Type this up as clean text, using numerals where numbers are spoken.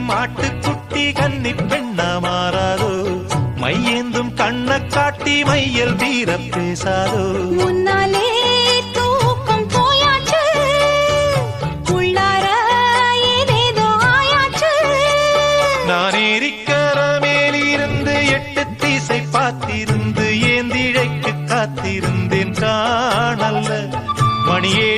மாட்டுக்குட்டி கன்னி பெண்ணா மாறாதோ மையேந்தும் கண்ண காட்டி மையல் வீர பேசாதோ முன்னாலே தூக்கம் போயாச்சு உள்ளார ஏதேதோ ஆயாச்சு நான் ஏரிக்கர மேலிருந்து 8 திசை பார்த்திருந்து ஏந்திழைக்கு காத்திருந்தேன் காணல்ல மணியே